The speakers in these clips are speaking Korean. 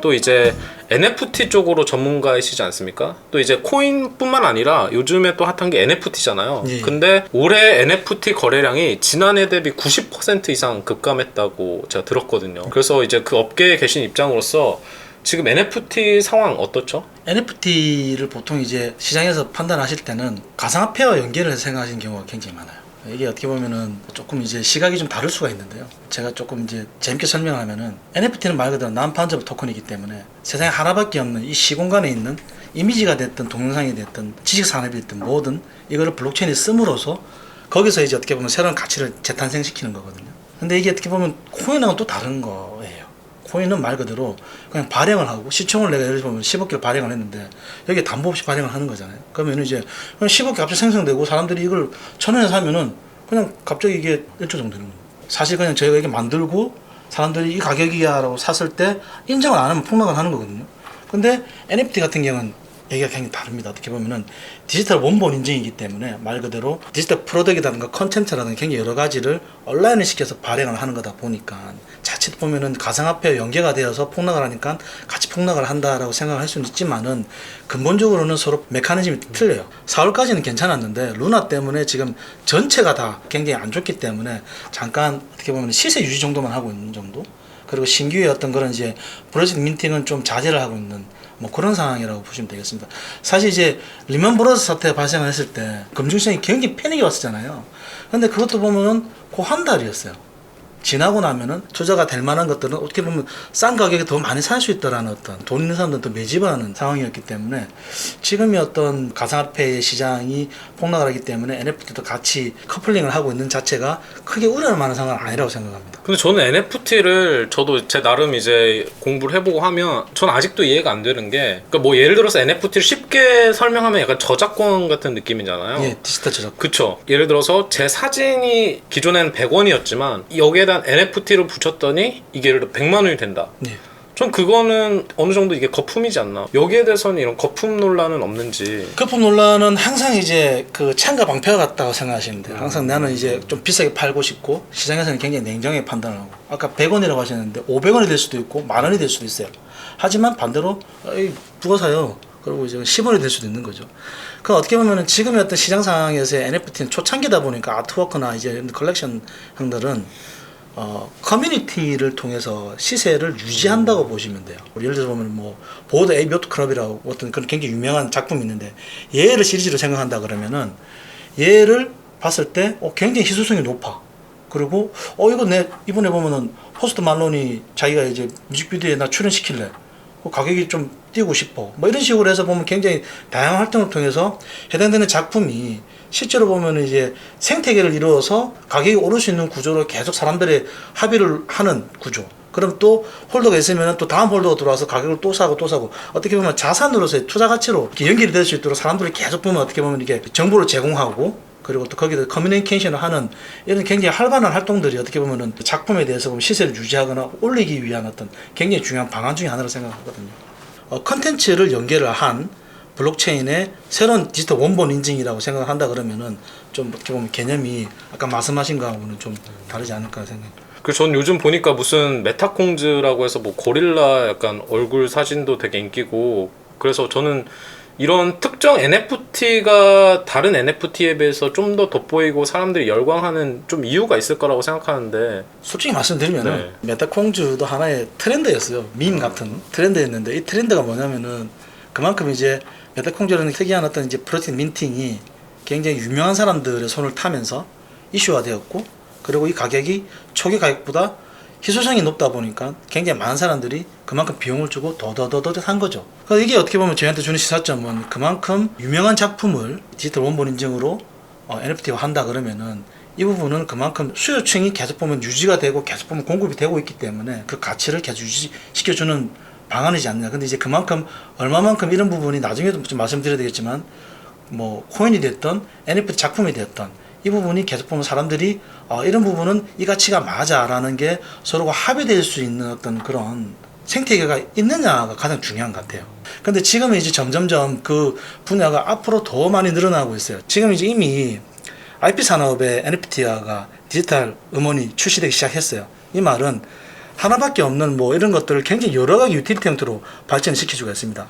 또 이제 NFT 쪽으로 전문가이시지 않습니까? 또 이제 코인뿐만 아니라 요즘에 또 핫한 게 NFT잖아요. 예. 근데 올해 NFT 거래량이 지난해 대비 90% 이상 급감했다고 제가 들었거든요. 그래서 이제 그 업계에 계신 입장으로서 지금 NFT 상황 어떻죠? NFT를 보통 이제 시장에서 판단하실 때는 가상화폐와 연계를 해서 생각하시는 경우가 굉장히 많아요. 이게 어떻게 보면은 조금 이제 시각이 좀 다를 수가 있는데요. 제가 조금 이제 재밌게 설명하면은 NFT는 말 그대로 non-fungible 토큰이기 때문에 세상에 하나밖에 없는 이 시공간에 있는 이미지가 됐든 동영상이 됐든 지식 산업이 됐든 뭐든 이거를 블록체인에 씀으로써 거기서 이제 어떻게 보면 새로운 가치를 재탄생시키는 거거든요. 근데 이게 어떻게 보면 코인하고는 또 다른 거예요. 코인은 말 그대로 그냥 발행을 하고 시총을 내가 예를 들면 10억개를 발행을 했는데 여기에 담보 없이 발행을 하는 거잖아요. 그러면 이제 그냥 10억개 갑자기 생성되고 사람들이 이걸 1,000원에 사면은 그냥 갑자기 이게 1조 정도 되는 거예요. 사실 그냥 저희가 이게 만들고 사람들이 이 가격이야 라고 샀을 때 인정을 안 하면 폭락을 하는 거거든요. 근데 NFT 같은 경우는 얘기가 굉장히 다릅니다. 어떻게 보면은 디지털 원본 인증이기 때문에 말 그대로 디지털 프로덕트라든가 컨텐츠라든가 굉장히 여러 가지를 온라인을 시켜서 발행을 하는 거다 보니까 자칫 보면은 가상화폐와 연계가 되어서 폭락을 하니까 같이 폭락을 한다라고 생각할 수는 있지만은 근본적으로는 서로 메커니즘이 틀려요. 4월까지는 괜찮았는데 루나 때문에 지금 전체가 다 굉장히 안 좋기 때문에 잠깐 어떻게 보면 시세 유지 정도만 하고 있는 정도. 그리고 신규의 어떤 그런 이제 프로젝트 민팅은 좀 자제를 하고 있는 뭐 그런 상황이라고 보시면 되겠습니다. 사실 이제 리먼 브러더스 사태가 발생을 했을 때 금융시장이 굉장히 패닉이 왔었잖아요. 근데 그것도 보면은 그 한 달이었어요. 지나고 나면은 투자가 될 만한 것들은 어떻게 보면 싼 가격에 더 많이 살 수 있다라는 어떤 돈 있는 사람들은 더 매집하는 상황이었기 때문에 지금의 어떤 가상화폐 시장이 폭락을 하기 때문에 NFT도 같이 커플링을 하고 있는 자체가 크게 우려할 만한 상황은 아니라고 생각합니다. 근데 저는 NFT를 저도 제 나름 이제 공부를 해보고 하면 전 아직도 이해가 안 되는 게 그러니까 뭐 예를 들어서 NFT를 쉽게 설명하면 약간 저작권 같은 느낌이잖아요. 예, 디지털 저작권. 그쵸. 예를 들어서 제 사진이 기존에는 100원이었지만 여기에다 NFT를 붙였더니 이게 예를 들어 100만 원이 된다. 예. 전 그거는 어느 정도 이게 거품이지 않나. 여기에 대해서는 이런 거품 논란은 없는지. 거품 논란은 항상 이제 그 창과 방패가 같다고 생각하시면 돼요. 항상 나는 이제 좀 비싸게 팔고 싶고 시장에서는 굉장히 냉정하게 판단을 하고 아까 100원이라고 하셨는데 500원이 될 수도 있고 10,000원이 될 수도 있어요. 하지만 반대로 누가 사요? 그리고 이제 10원이 될 수도 있는 거죠. 그 어떻게 보면은 지금의 어떤 시장 상황에서의 NFT는 초창기다 보니까 아트워크나 이제 컬렉션 형들은 커뮤니티를 통해서 시세를 유지한다고 보시면 돼요. 예를 들어 보면 뭐 보드 에이 묘트 클럽이라고 어떤 그런 굉장히 유명한 작품이 있는데 얘를 시리즈로 생각한다 그러면은 얘를 봤을 때 굉장히 희소성이 높아. 그리고 이거 내 이번에 보면은 포스트 말론이 자기가 이제 뮤직비디오에 나 출연시킬래. 가격이 좀 띄우고 싶어. 뭐 이런 식으로 해서 보면 굉장히 다양한 활동을 통해서 해당되는 작품이 실제로 보면 이제 생태계를 이루어서 가격이 오를 수 있는 구조로 계속 사람들의 합의를 하는 구조. 그럼 또 홀더가 있으면 또 다음 홀더가 들어와서 가격을 또 사고 어떻게 보면 자산으로서의 투자 가치로 이렇게 연결이 될 수 있도록 사람들이 계속 보면 어떻게 보면 이게 정보를 제공하고 그리고 또 거기다 커뮤니케이션을 하는 이런 굉장히 활발한 활동들이 어떻게 보면은 작품에 대해서 보면 시세를 유지하거나 올리기 위한 어떤 굉장히 중요한 방안 중에 하나로 생각하거든요. 컨텐츠를 연계를 한 블록체인의 새로운 디지털 원본 인증이라고 생각을 한다 그러면은 좀 어떻게 보면 개념이 아까 말씀하신 거하고는 좀 다르지 않을까 생각합니다. 그래서 전 요즘 보니까 무슨 메타콩즈라고 해서 뭐 고릴라 약간 얼굴 사진도 되게 인기고 그래서 저는 이런 특정 NFT가 다른 NFT에 비해서 좀 더 돋보이고 사람들이 열광하는 좀 이유가 있을 거라고 생각하는데 솔직히 말씀드리면 메타콩즈도 하나의 트렌드였어요. 밈 같은 트렌드였는데 이 트렌드가 뭐냐면은 그만큼 이제 메타콩즈라는 특이한 어떤 이제 프로젝트 민팅이 굉장히 유명한 사람들의 손을 타면서 이슈화 되었고 그리고 이 가격이 초기 가격보다 희소성이 높다 보니까 굉장히 많은 사람들이 그만큼 비용을 주고 더더더더 산 거죠. 그래서 이게 어떻게 보면 저희한테 주는 시사점은 그만큼 유명한 작품을 디지털 원본 인증으로 NFT화 한다 그러면은 이 부분은 그만큼 수요층이 계속 보면 유지가 되고 계속 보면 공급이 되고 있기 때문에 그 가치를 계속 유지시켜주는 방안이지 않냐. 근데 이제 그만큼 얼마만큼 이런 부분이 나중에도 좀 말씀드려야 되겠지만 뭐 코인이 됐던 NFT 작품이 됐던 이 부분이 계속 보면 사람들이 이런 부분은 이 가치가 맞아라는 게 서로가 합의될 수 있는 어떤 그런 생태계가 있느냐가 가장 중요한 것 같아요. 근데 지금은 이제 점점점 그 분야가 앞으로 더 많이 늘어나고 있어요. 지금 이제 이미 IP 산업의 NFT화가 디지털 음원이 출시되기 시작했어요. 이 말은 하나밖에 없는 뭐 이런 것들을 굉장히 여러 가지 유틸리티 형태로 발전시켜주고 있습니다.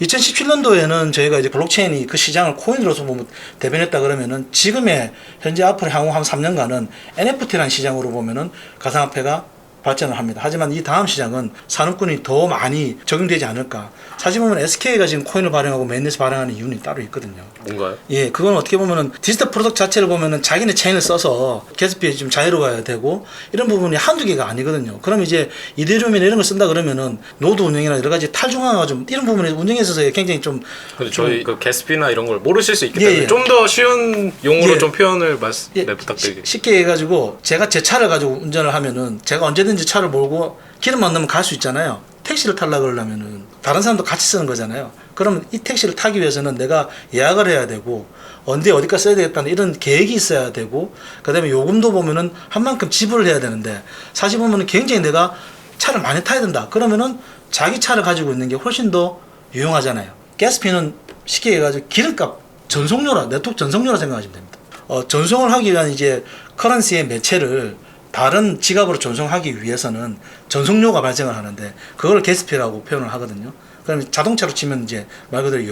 2017년도에는 저희가 이제 블록체인이 그 시장을 코인으로서 보면 대변했다 그러면은 지금의 현재 앞으로 향후 한 3년간은 NFT라는 시장으로 보면은 가상화폐가 발전을 합니다. 하지만 이 다음 시장은 산업군이 더 많이 적용되지 않을까. 사실 보면 SK가 지금 코인을 발행하고 맨넷을 발행하는 이유는 따로 있거든요. 뭔가요? 예, 그건 어떻게 보면은 디지털 프로덕트 자체를 보면은 자기네 체인을 써서 개수비에 좀 자유로워야 되고 이런 부분이 한두 개가 아니거든요. 그럼 이제 이데리움이나 이런 걸 쓴다 그러면은 노드 운영이나 여러 가지 탈중앙화 좀 이런 부분에 운영에 있어서 굉장히 좀 근데 저희 그 게스피나 이런 걸 모르실 수 있기 예, 때문에 예. 좀 더 쉬운 용어로 예. 좀 표현을 예, 부탁드리겠습니다. 쉽게 해가지고 제가 제 차를 가지고 운전을 하면은 제가 언제든지 차를 몰고 기름만 넣으면 갈 수 있잖아요. 택시를 타려고 그러려면은 다른 사람도 같이 쓰는 거잖아요. 그러면 이 택시를 타기 위해서는 내가 예약을 해야 되고 언제 어디까지 써야 되겠다는 이런 계획이 있어야 되고 그다음에 요금도 보면은 한 만큼 지불을 해야 되는데 사실 보면은 굉장히 내가 차를 많이 타야 된다. 그러면은 자기 차를 가지고 있는 게 훨씬 더 유용하잖아요. 가스피는 쉽게 해가지고 기름값 전송료라 네트워크 전송료라 생각하시면 됩니다. 전송을 하기 위한 이제 커런시의 매체를 다른 지갑으로 전송하기 위해서는 전송료가 발생을 하는데 그걸 게스피라고 표현을 하거든요. 그럼 자동차로 치면 이제 말 그대로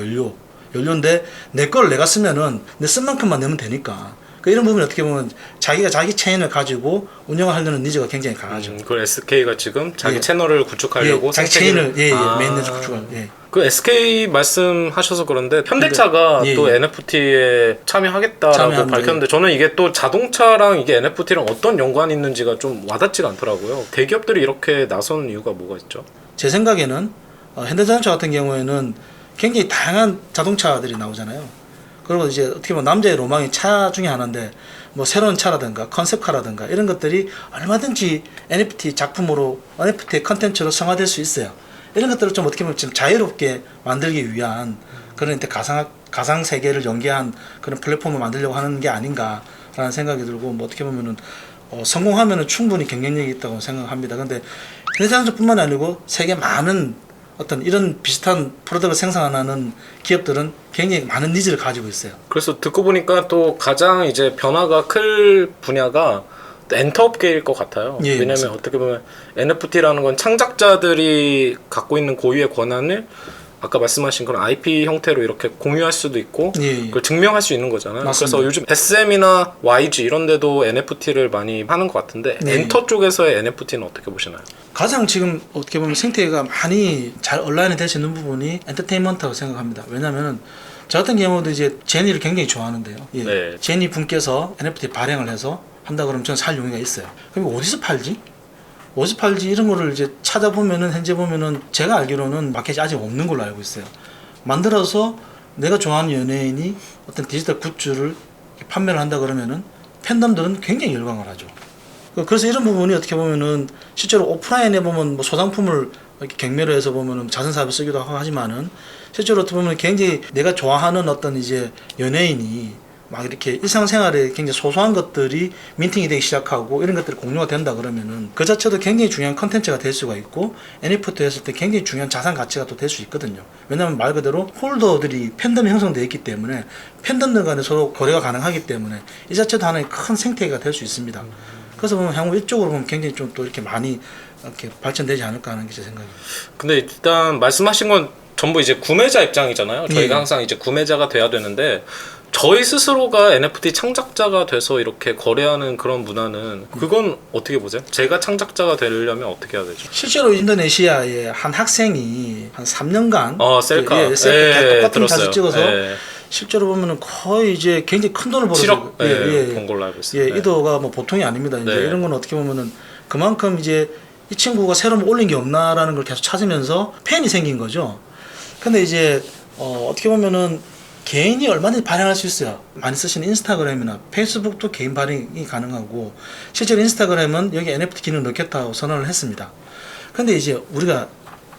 연료인데 내 걸 내가 쓰면은 내 쓴 만큼만 내면 되니까 이런 부분이 어떻게 보면 자기가 자기 체인을 가지고 운영을 하려는 니즈가 굉장히 강하죠. 그걸 SK가 지금 자기 예. 채널을 구축하려고 자기 체인을 메인에서 구축을 그 SK 말씀하셔서 그런데 현대차가 예, 또 예. NFT에 참여하겠다라고 참여합니다. 밝혔는데 저는 이게 또 자동차랑 이게 NFT랑 어떤 연관이 있는지가 좀 와닿지가 않더라고요. 대기업들이 이렇게 나서는 이유가 뭐가 있죠? 제 생각에는 현대자동차 같은 경우에는 굉장히 다양한 자동차들이 나오잖아요. 그리고 이제 어떻게 보면 남자의 로망이 차 중에 하나인데 뭐 새로운 차라든가 컨셉카라든가 이런 것들이 얼마든지 NFT 작품으로 NFT 컨텐츠로 성화될 수 있어요. 이런 것들을 좀 어떻게 보면 좀 자유롭게 만들기 위한 그런 가상 세계를 연계한 그런 플랫폼을 만들려고 하는 게 아닌가라는 생각이 들고 뭐 어떻게 보면은 성공하면은 충분히 경쟁력이 있다고 생각합니다. 근데 현대자동차뿐만 아니고 세계 많은 어떤 이런 비슷한 프로덕트를 생산하는 기업들은 굉장히 많은 니즈를 가지고 있어요. 그래서 듣고 보니까 또 가장 이제 변화가 클 분야가 엔터업계일 것 같아요. 예, 왜냐하면 맞습니다. 어떻게 보면 NFT라는 건 창작자들이 갖고 있는 고유의 권한을 아까 말씀하신 그런 IP 형태로 이렇게 공유할 수도 있고 예. 그걸 증명할 수 있는 거잖아요. 맞습니다. 그래서 요즘 SM이나 YG 이런 데도 NFT를 많이 하는 것 같은데 네. 엔터 쪽에서의 NFT는 어떻게 보시나요? 가장 지금 어떻게 보면 생태계가 많이 잘 온라인이 될 수 있는 부분이 엔터테인먼트라고 생각합니다. 왜냐하면 저 같은 경우도 이제 제니를 굉장히 좋아하는데요. 예. 네. 제니 분께서 NFT 발행을 해서 한다 그러면 저는 살 용의가 있어요. 그럼 어디서 팔지? 이런 거를 이제 찾아보면은 현재 보면은 제가 알기로는 마켓이 아직 없는 걸로 알고 있어요. 만들어서 내가 좋아하는 연예인이 어떤 디지털 굿즈를 판매를 한다 그러면은 팬덤들은 굉장히 열광을 하죠. 그래서 이런 부분이 어떻게 보면은 실제로 오프라인에 보면 뭐 소장품을 이렇게 경매로 해서 보면은 자선사업에 쓰기도 하고 하지만은 실제로 어떻게 보면 굉장히 내가 좋아하는 어떤 이제 연예인이 막 이렇게 일상생활에 굉장히 소소한 것들이 민팅이 되기 시작하고 이런 것들이 공유가 된다 그러면은 그 자체도 굉장히 중요한 컨텐츠가 될 수가 있고 NFT 했을 때 굉장히 중요한 자산 가치가 또 될 수 있거든요. 왜냐하면 말 그대로 홀더들이 팬덤이 형성되어 있기 때문에 팬덤들 간에 서로 거래가 가능하기 때문에 이 자체도 하나의 큰 생태계가 될 수 있습니다. 그래서 보면 향후 이쪽으로 보면 굉장히 좀 또 이렇게 많이 이렇게 발전되지 않을까 하는 게 제 생각입니다. 근데 일단 말씀하신 건 전부 이제 구매자 입장이잖아요. 저희가 예. 항상 이제 구매자가 돼야 되는데 저희 스스로가 NFT 창작자가 돼서 이렇게 거래하는 그런 문화는 그건 어떻게 보세요? 제가 창작자가 되려면 어떻게 해야 되죠? 실제로 인도네시아의 한 학생이 한 3년간 셀카. 셀카 똑같은 사진 들었어요. 찍어서 예. 실제로 보면은 거의 이제 굉장히 큰 돈을 벌어서 7억 번 걸로 알고 있어요. 예, 이도가 뭐 보통이 아닙니다. 이제 네. 이런 건 어떻게 보면은 그만큼 이제 이 친구가 새로 뭐 올린 게 없나라는 걸 계속 찾으면서 팬이 생긴 거죠. 근데 이제 어떻게 보면은 개인이 얼마든지 발행할 수 있어요. 많이 쓰시는 인스타그램이나 페이스북도 개인 발행이 가능하고 실제로 인스타그램은 여기 NFT 기능 넣겠다고 선언을 했습니다. 근데 이제 우리가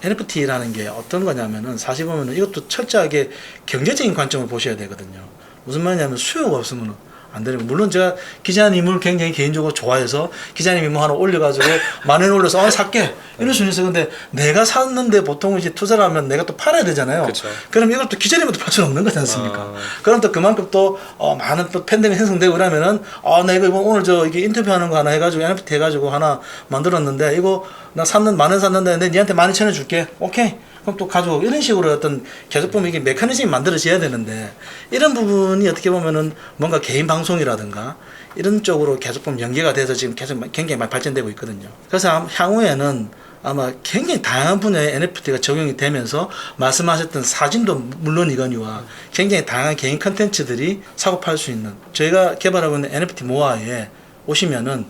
NFT라는 게 어떤 거냐면은 사실 보면은 이것도 철저하게 경제적인 관점을 보셔야 되거든요. 무슨 말이냐면 수요가 없으면 안 되는 거. 물론 제가 기자님을 굉장히 개인적으로 좋아해서 기자님이 뭐 하나 올려가지고 10,000원 올려서 살게 이럴 수는 있어요. 근데 내가 샀는데 보통 이제 투자를 하면 내가 또 팔아야 되잖아요. 그쵸. 그럼 이걸 또 기자님한테 팔 수는 없는 거지 않습니까? 아. 그럼 또 그만큼 또 많은 또 팬덤이 형성되고 그러면은 나 이거 오늘 저 이게 인터뷰하는 거 하나 해가지고 NFT 해가지고 하나 만들었는데 이거 나 10,000원 샀는데 내 니한테 12,000원 줄게. 오케이. 그럼 또 가지고 이런 식으로 어떤 계속 보면 이게 메커니즘이 만들어져야 되는데 이런 부분이 어떻게 보면은 뭔가 개인 방송이라든가 이런 쪽으로 계속 보면 연계가 돼서 지금 계속 굉장히 많이 발전되고 있거든요. 그래서 향후에는 아마 굉장히 다양한 분야의 NFT가 적용이 되면서 말씀하셨던 사진도 물론이거니와 굉장히 다양한 개인 컨텐츠들이 사고 팔 수 있는 저희가 개발하고 있는 NFT 모아에 오시면은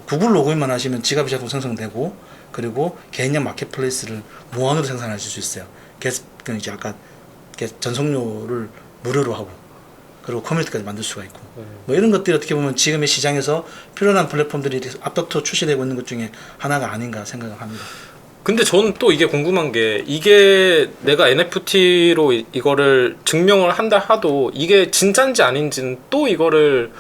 구글 로그인만 하시면 지갑이 자동 생성되고 그리고 개인형 마켓플레이스를 무한으로 생산하실 수 있어요. 그래서 이제 아까 전송료를 무료로 하고 그리고 커뮤니티까지 만들 수가 있고 뭐 이런 것들이 어떻게 보면 지금의 시장에서 필요한 플랫폼들이 앞다퉈 출시되고 있는 것 중에 하나가 아닌가 생각을 합니다. 근데 저는 또 이게 궁금한 게 이게 내가 NFT로 이거를 증명을 한다 하도 이게 진짜인지 아닌지는 또 이거를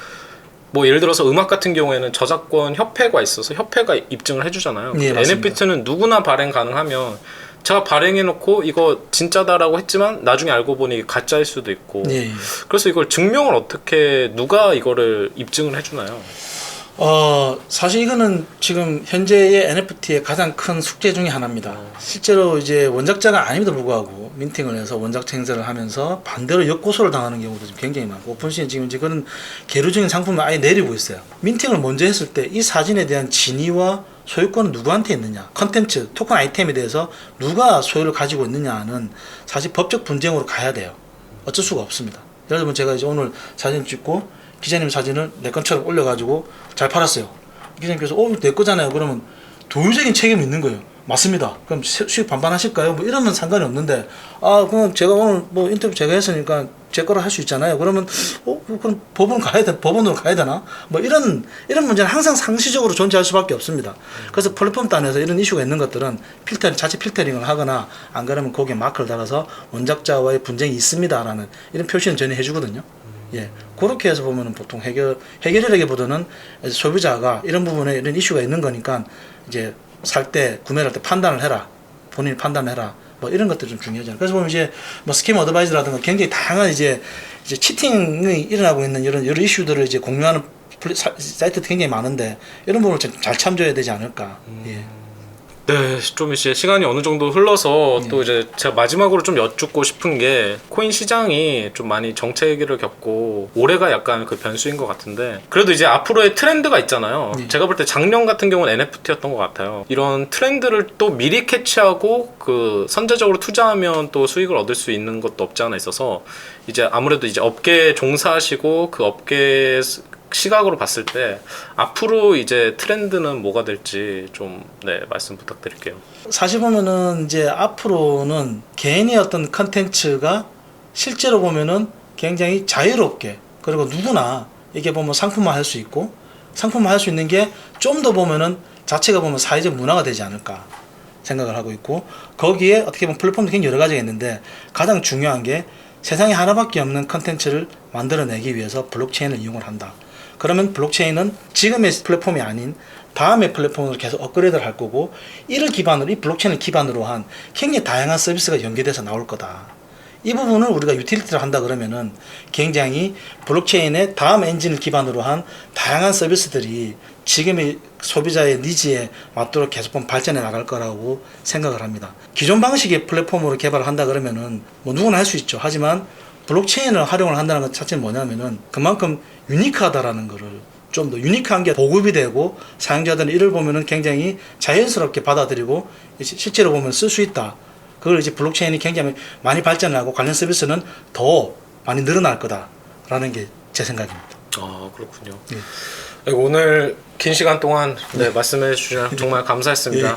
뭐 예를 들어서 음악 같은 경우에는 저작권 협회가 있어서 협회가 입증을 해주잖아요. 예, NFT는 누구나 발행 가능하면 제가 발행해놓고 이거 진짜다라고 했지만 나중에 알고 보니 가짜일 수도 있고 예. 그래서 이걸 증명을 어떻게 누가 이거를 입증을 해주나요? 사실 이거는 지금 현재의 NFT의 가장 큰 숙제 중에 하나입니다. 실제로 이제 원작자가 아님에도 불구하고 민팅을 해서 원작자 행사를 하면서 반대로 역고소를 당하는 경우도 지금 굉장히 많고 오픈시에 지금 이제 그런 계류적인 상품을 아예 내리고 있어요. 민팅을 먼저 했을 때 이 사진에 대한 진위와 소유권은 누구한테 있느냐, 컨텐츠, 토큰 아이템에 대해서 누가 소유를 가지고 있느냐는 사실 법적 분쟁으로 가야 돼요. 어쩔 수가 없습니다. 예를 들면 제가 이제 오늘 사진 찍고 기자님 사진을 내 것처럼 올려가지고 잘 팔았어요. 기자님께서 내 거잖아요. 그러면 도의적인 책임이 있는 거예요. 맞습니다. 그럼 수익 반반 하실까요? 뭐 이러면 상관이 없는데 그럼 제가 오늘 뭐 인터뷰 제가 했으니까 제 거를 할 수 있잖아요. 그러면 그럼 법원으로 가야 되나? 뭐 이런 문제는 항상 상시적으로 존재할 수밖에 없습니다. 그래서 플랫폼 단에서 이런 이슈가 있는 것들은 자체 필터링을 하거나 안 그러면 거기에 마크를 달아서 원작자와의 분쟁이 있습니다라는 이런 표시는 전혀 해주거든요. 예, 그렇게 해서 보면은 보통 해결이라기보다는 소비자가 이런 부분에 이런 이슈가 있는 거니까 이제 구매를 할 때 판단을 해라. 본인이 판단해라. 뭐 이런 것들이 좀 중요하잖아요. 그래서 보면 이제 뭐 스캠 어드바이저라든가 굉장히 다양한 이제 치팅이 일어나고 있는 이런 여러 이슈들을 이제 공유하는 사이트도 굉장히 많은데 이런 부분을 잘 참조해야 되지 않을까. 예. 네, 좀 이제 시간이 어느 정도 흘러서 또 이제 제가 마지막으로 좀 여쭙고 싶은 게 코인 시장이 좀 많이 정체기를 겪고 올해가 약간 그 변수인 것 같은데 그래도 이제 앞으로의 트렌드가 있잖아요. 제가 볼 때 작년 같은 경우는 NFT였던 것 같아요. 이런 트렌드를 또 미리 캐치하고 그 선제적으로 투자하면 또 수익을 얻을 수 있는 것도 없지 않아 있어서 이제 아무래도 이제 업계에 종사하시고 그 업계 시각으로 봤을 때 앞으로 이제 트렌드는 뭐가 될지 좀 말씀 부탁드릴게요. 사실 보면은 이제 앞으로는 개인의 어떤 컨텐츠가 실제로 보면은 굉장히 자유롭게 그리고 누구나 이게 보면 상품화 할 수 있고 상품화 할 수 있는 게 좀 더 보면은 자체가 보면 사회적 문화가 되지 않을까 생각을 하고 있고 거기에 어떻게 보면 플랫폼도 굉장히 여러 가지가 있는데 가장 중요한 게 세상에 하나밖에 없는 컨텐츠를 만들어내기 위해서 블록체인을 이용을 한다. 그러면 블록체인은 지금의 플랫폼이 아닌 다음의 플랫폼으로 계속 업그레이드를 할 거고 이 블록체인을 기반으로 한 굉장히 다양한 서비스가 연계돼서 나올 거다. 이 부분을 우리가 유틸리티를 한다 그러면은 굉장히 블록체인의 다음 엔진을 기반으로 한 다양한 서비스들이 지금의 소비자의 니즈에 맞도록 계속 발전해 나갈 거라고 생각을 합니다. 기존 방식의 플랫폼으로 개발을 한다 그러면은 뭐 누구나 할 수 있죠. 하지만 블록체인을 활용을 한다는 것 자체는 뭐냐면은 그만큼 유니크하다라는 거를 좀 더 유니크한 게 보급이 되고 사용자들은 이를 보면은 굉장히 자연스럽게 받아들이고 실제로 보면 쓸 수 있다. 그걸 이제 블록체인이 굉장히 많이 발전하고 관련 서비스는 더 많이 늘어날 거다라는 게 제 생각입니다. 아, 그렇군요. 예. 오늘 긴 시간 동안 말씀해 주셔서 정말 감사했습니다.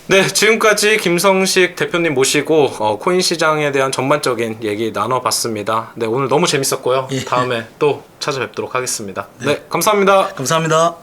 네, 지금까지 김성식 대표님 모시고 코인 시장에 대한 전반적인 얘기 나눠봤습니다. 네, 오늘 너무 재밌었고요. 다음에 또 찾아뵙도록 하겠습니다. 네, 감사합니다. 감사합니다.